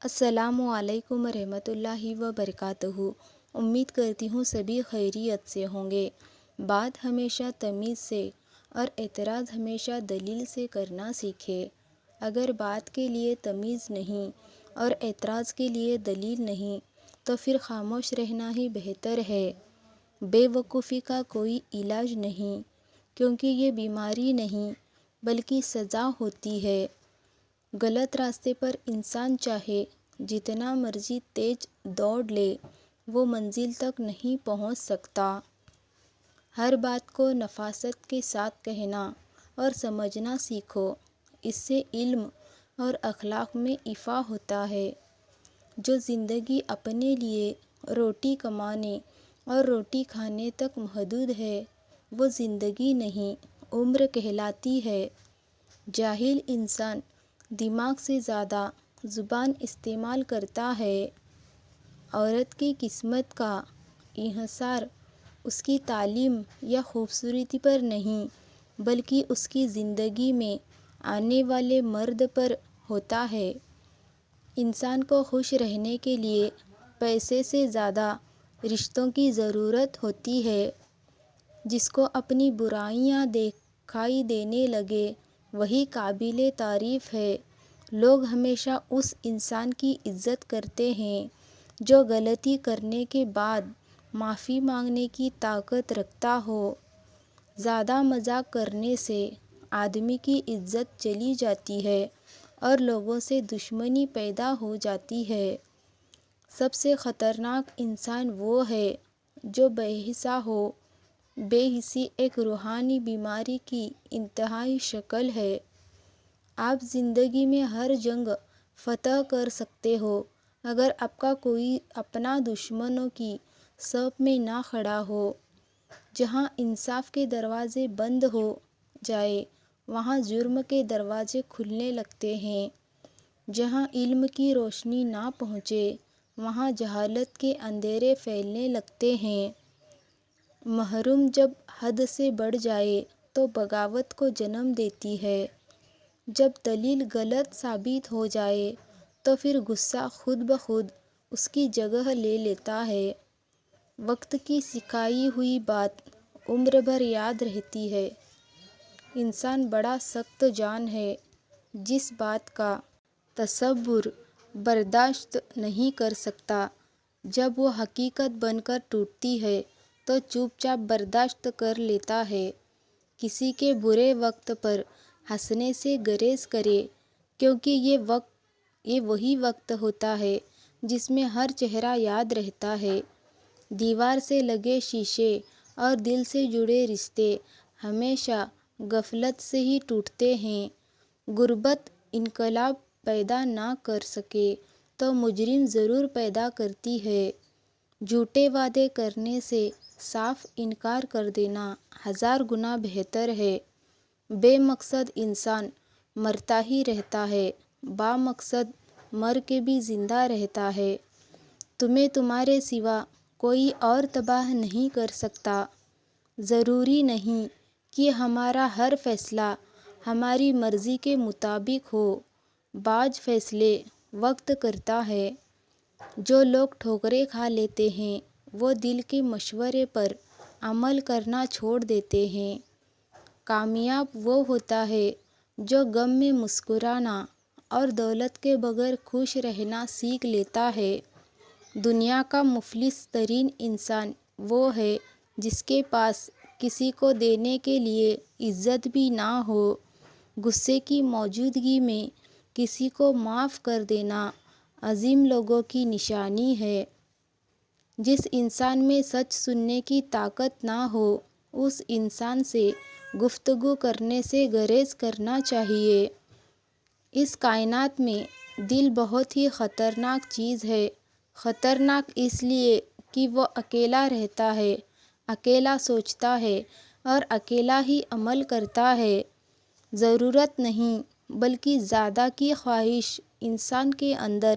السلام علیکم ورحمۃ اللہ وبرکاتہ۔ امید کرتی ہوں سبھی خیریت سے ہوں گے۔ بات ہمیشہ تمیز سے اور اعتراض ہمیشہ دلیل سے کرنا سیکھے۔ اگر بات کے لیے تمیز نہیں اور اعتراض کے لیے دلیل نہیں تو پھر خاموش رہنا ہی بہتر ہے۔ بے وقوفی کا کوئی علاج نہیں، کیونکہ یہ بیماری نہیں بلکہ سزا ہوتی ہے۔ غلط راستے پر انسان چاہے جتنا مرضی تیز دوڑ لے، وہ منزل تک نہیں پہنچ سکتا۔ ہر بات کو نفاست کے ساتھ کہنا اور سمجھنا سیکھو، اس سے علم اور اخلاق میں اضافہ ہوتا ہے۔ جو زندگی اپنے لیے روٹی کمانے اور روٹی کھانے تک محدود ہے، وہ زندگی نہیں، عمر کہلاتی ہے۔ جاہل انسان دماغ سے زیادہ زبان استعمال کرتا ہے۔ عورت کی قسمت کا انحصار اس کی تعلیم یا خوبصورتی پر نہیں بلکہ اس کی زندگی میں آنے والے مرد پر ہوتا ہے۔ انسان کو خوش رہنے کے لیے پیسے سے زیادہ رشتوں کی ضرورت ہوتی ہے۔ جس کو اپنی برائیاں دکھائی دینے لگے وہی قابل تعریف ہے۔ لوگ ہمیشہ اس انسان کی عزت کرتے ہیں جو غلطی کرنے کے بعد معافی مانگنے کی طاقت رکھتا ہو۔ زیادہ مذاق کرنے سے آدمی کی عزت چلی جاتی ہے اور لوگوں سے دشمنی پیدا ہو جاتی ہے۔ سب سے خطرناک انسان وہ ہے جو بے حیا ہو۔ بے حسی ایک روحانی بیماری کی انتہائی شکل ہے۔ آپ زندگی میں ہر جنگ فتح کر سکتے ہو، اگر آپ کا کوئی اپنا دشمنوں کی صف میں نہ کھڑا ہو۔ جہاں انصاف کے دروازے بند ہو جائیں وہاں جرم کے دروازے کھلنے لگتے ہیں۔ جہاں علم کی روشنی نہ پہنچے وہاں جہالت کے اندھیرے پھیلنے لگتے ہیں۔ محروم جب حد سے بڑھ جائے تو بغاوت کو جنم دیتی ہے۔ جب دلیل غلط ثابت ہو جائے تو پھر غصہ خود بخود اس کی جگہ لے لیتا ہے۔ وقت کی سکھائی ہوئی بات عمر بھر یاد رہتی ہے۔ انسان بڑا سخت جان ہے، جس بات کا تصور برداشت نہیں کر سکتا، جب وہ حقیقت بن کر ٹوٹتی ہے تو چپ چاپ برداشت کر لیتا ہے۔ کسی کے برے وقت پر ہنسنے سے گریز کرے، کیونکہ یہ وہی وقت ہوتا ہے جس میں ہر چہرہ یاد رہتا ہے۔ دیوار سے لگے شیشے اور دل سے جڑے رشتے ہمیشہ غفلت سے ہی ٹوٹتے ہیں۔ غربت انقلاب پیدا نہ کر سکے تو مجرم ضرور پیدا کرتی ہے۔ جھوٹے وعدے کرنے سے صاف انکار کر دینا ہزار گنا بہتر ہے۔ بے مقصد انسان مرتا ہی رہتا ہے، با مقصد مر کے بھی زندہ رہتا ہے۔ تمہیں تمہارے سوا کوئی اور تباہ نہیں کر سکتا۔ ضروری نہیں کہ ہمارا ہر فیصلہ ہماری مرضی کے مطابق ہو۔ بعض فیصلے وقت کرتا ہے۔ جو لوگ ٹھوکریں کھا لیتے ہیں وہ دل کے مشورے پر عمل کرنا چھوڑ دیتے ہیں۔ کامیاب وہ ہوتا ہے جو غم میں مسکرانا اور دولت کے بغیر خوش رہنا سیکھ لیتا ہے۔ دنیا کا مفلس ترین انسان وہ ہے جس کے پاس کسی کو دینے کے لیے عزت بھی نہ ہو۔ غصے کی موجودگی میں کسی کو معاف کر دینا عظیم لوگوں کی نشانی ہے۔ جس انسان میں سچ سننے کی طاقت نہ ہو اس انسان سے گفتگو کرنے سے گریز کرنا چاہیے۔ اس کائنات میں دل بہت ہی خطرناک چیز ہے۔ خطرناک اس لیے کہ وہ اکیلا رہتا ہے، اکیلا سوچتا ہے اور اکیلا ہی عمل کرتا ہے۔ ضرورت نہیں بلکہ زیادہ کی خواہش انسان کے اندر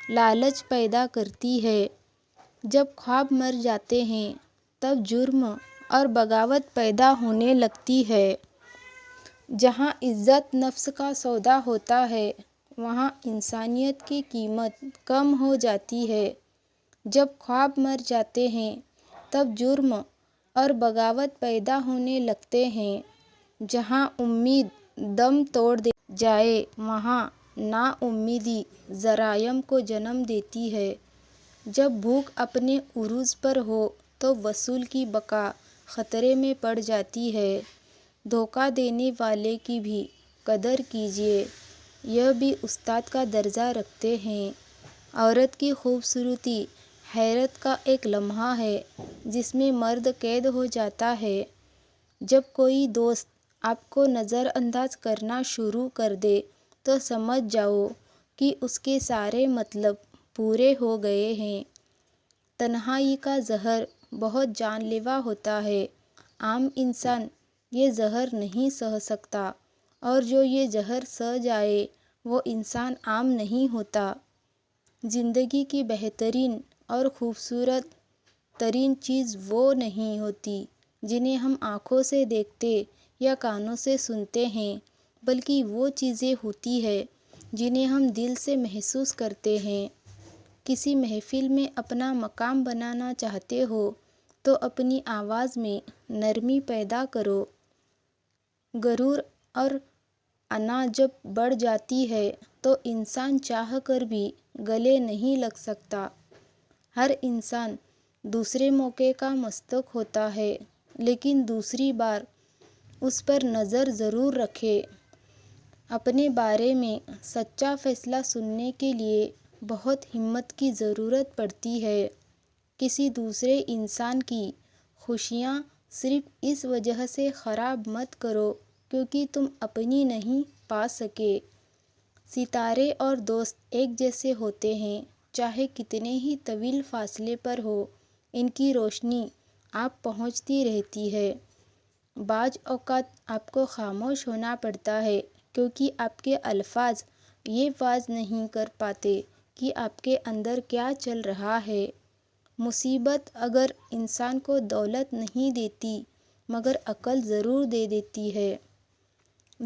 لالچ پیدا کرتی ہے۔ جب خواب مر جاتے ہیں تب جرم اور بغاوت پیدا ہونے لگتی ہے۔ جہاں عزت نفس کا سودا ہوتا ہے وہاں انسانیت کی قیمت کم ہو جاتی ہے۔ جب خواب مر جاتے ہیں تب جرم اور بغاوت پیدا ہونے لگتے ہیں۔ جہاں امید دم توڑ دے جائے وہاں نا امیدی جرائم کو جنم دیتی ہے۔ جب بھوک اپنے عروج پر ہو تو وصول کی بقا خطرے میں پڑ جاتی ہے۔ دھوکہ دینے والے کی بھی قدر کیجیے، یہ بھی استاد کا درجہ رکھتے ہیں۔ عورت کی خوبصورتی حیرت کا ایک لمحہ ہے جس میں مرد قید ہو جاتا ہے۔ جب کوئی دوست آپ کو نظر انداز کرنا شروع کر دے تو سمجھ جاؤ کہ اس کے سارے مطلب پورے ہو گئے ہیں۔ تنہائی کا زہر بہت جان لیوا ہوتا ہے۔ عام انسان یہ زہر نہیں سہ سکتا، اور جو یہ زہر سہ جائے وہ انسان عام نہیں ہوتا۔ زندگی کی بہترین اور خوبصورت ترین چیز وہ نہیں ہوتی جنہیں ہم آنکھوں سے دیکھتے یا کانوں سے سنتے ہیں، بلکہ وہ چیزیں ہوتی ہیں جنہیں ہم دل سے محسوس کرتے ہیں۔ کسی محفل میں اپنا مقام بنانا چاہتے ہو تو اپنی آواز میں نرمی پیدا کرو۔ غرور اور انا جب بڑھ جاتی ہے تو انسان چاہ کر بھی گلے نہیں لگ سکتا۔ ہر انسان دوسرے موقع کا مستحق ہوتا ہے، لیکن دوسری بار اس پر نظر ضرور رکھے۔ اپنے بارے میں سچا فیصلہ سننے کے لیے بہت ہمت کی ضرورت پڑتی ہے۔ کسی دوسرے انسان کی خوشیاں صرف اس وجہ سے خراب مت کرو کیونکہ تم اپنی نہیں پا سکے۔ ستارے اور دوست ایک جیسے ہوتے ہیں، چاہے کتنے ہی طویل فاصلے پر ہو، ان کی روشنی آپ پہنچتی رہتی ہے۔ بعض اوقات آپ کو خاموش ہونا پڑتا ہے کیونکہ آپ کے الفاظ یہ واضح نہیں کر پاتے کہ آپ کے اندر کیا چل رہا ہے۔ مصیبت اگر انسان کو دولت نہیں دیتی مگر عقل ضرور دے دیتی ہے۔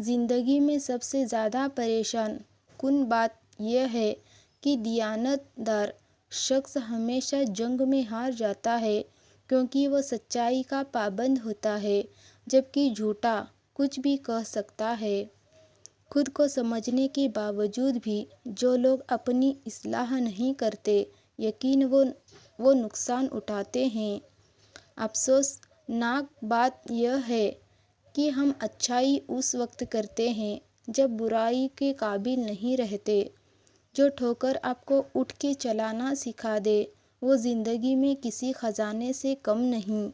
زندگی میں سب سے زیادہ پریشان کن بات یہ ہے کہ دیانت دار شخص ہمیشہ جنگ میں ہار جاتا ہے کیونکہ وہ سچائی کا پابند ہوتا ہے، جبکہ جھوٹا کچھ بھی کہہ سکتا ہے۔ خود کو سمجھنے کے باوجود بھی جو لوگ اپنی اصلاح نہیں کرتے، یقیناً وہ نقصان اٹھاتے ہیں۔ افسوس ناک بات یہ ہے کہ ہم اچھائی اس وقت کرتے ہیں جب برائی کے قابل نہیں رہتے۔ جو ٹھوکر آپ کو اٹھ کے چلانا سکھا دے وہ زندگی میں کسی خزانے سے کم نہیں۔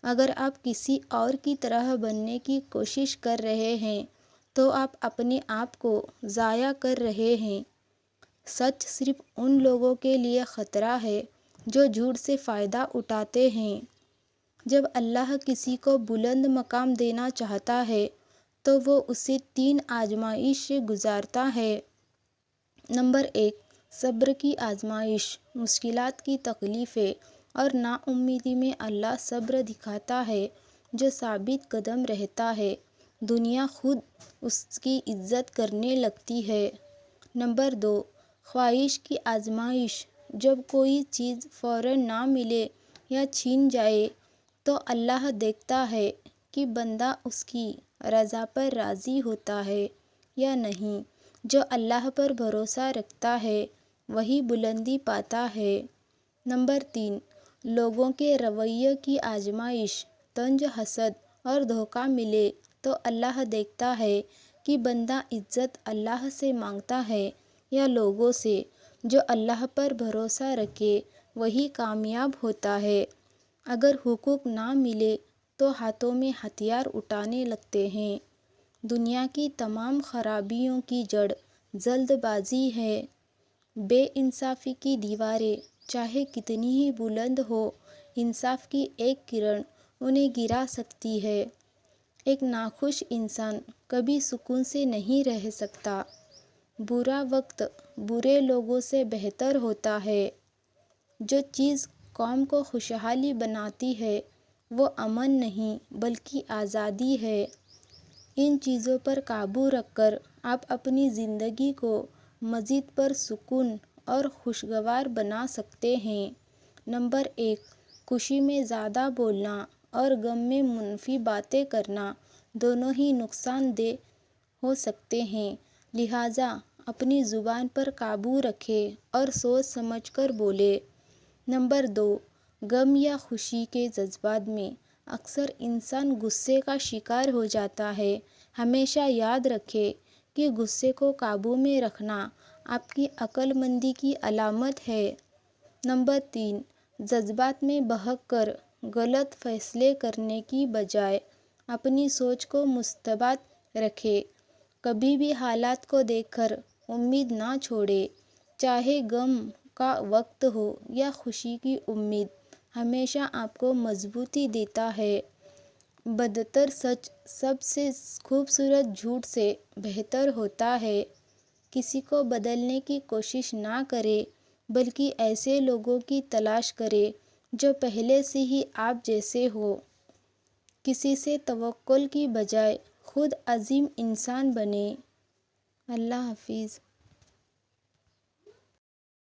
اگر آپ کسی اور کی طرح بننے کی کوشش کر رہے ہیں تو آپ اپنے آپ کو ضائع کر رہے ہیں۔ سچ صرف ان لوگوں کے لیے خطرہ ہے جو جھوٹ سے فائدہ اٹھاتے ہیں۔ جب اللہ کسی کو بلند مقام دینا چاہتا ہے تو وہ اسے 3 آزمائش سے گزارتا ہے۔ نمبر 1، صبر کی آزمائش۔ مشکلات کی تکلیفیں اور نا امیدی میں اللہ صبر دکھاتا ہے۔ جو ثابت قدم رہتا ہے دنیا خود اس کی عزت کرنے لگتی ہے۔ نمبر 2، خواہش کی آزمائش۔ جب کوئی چیز فوراً نہ ملے یا چھن جائے تو اللہ دیکھتا ہے کہ بندہ اس کی رضا پر راضی ہوتا ہے یا نہیں۔ جو اللہ پر بھروسہ رکھتا ہے وہی بلندی پاتا ہے۔ نمبر 3، لوگوں کے رویے کی آزمائش۔ طنز، حسد اور دھوکہ ملے تو اللہ دیکھتا ہے کہ بندہ عزت اللہ سے مانگتا ہے یا لوگوں سے۔ جو اللہ پر بھروسہ رکھے وہی کامیاب ہوتا ہے۔ اگر حقوق نہ ملے تو ہاتھوں میں ہتھیار اٹھانے لگتے ہیں۔ دنیا کی تمام خرابیوں کی جڑ جلد بازی ہے۔ بے انصافی کی دیواریں چاہے کتنی ہی بلند ہو، انصاف کی ایک کرن انہیں گرا سکتی ہے۔ ایک ناخوش انسان کبھی سکون سے نہیں رہ سکتا۔ برا وقت برے لوگوں سے بہتر ہوتا ہے۔ جو چیز قوم کو خوشحالی بناتی ہے وہ امن نہیں بلکہ آزادی ہے۔ ان چیزوں پر قابو رکھ کر آپ اپنی زندگی کو مزید پرسکون اور خوشگوار بنا سکتے ہیں۔ نمبر 1، خوشی میں زیادہ بولنا اور غم میں منفی باتیں کرنا دونوں ہی نقصان دہ ہو سکتے ہیں، لہٰذا اپنی زبان پر قابو رکھیں اور سوچ سمجھ کر بولیں۔ نمبر 2، غم یا خوشی کے جذبات میں اکثر انسان غصے کا شکار ہو جاتا ہے۔ ہمیشہ یاد رکھیں کہ غصے کو قابو میں رکھنا آپ کی عقل مندی کی علامت ہے۔ نمبر 3، جذبات میں بہک کر غلط فیصلے کرنے کی بجائے اپنی سوچ کو مثبت رکھیں۔ کبھی بھی حالات کو دیکھ کر امید نہ چھوڑیں، چاہے غم کا وقت ہو یا خوشی کی امید ہمیشہ آپ کو مضبوطی دیتا ہے۔ بدتر سچ سب سے خوبصورت جھوٹ سے بہتر ہوتا ہے۔ کسی کو بدلنے کی کوشش نہ کریں، بلکہ ایسے لوگوں کی تلاش کریں جو پہلے سے ہی آپ جیسے ہوں۔ کسی سے توقع کی بجائے خود عظیم انسان بنیں۔ اللہ حافظ۔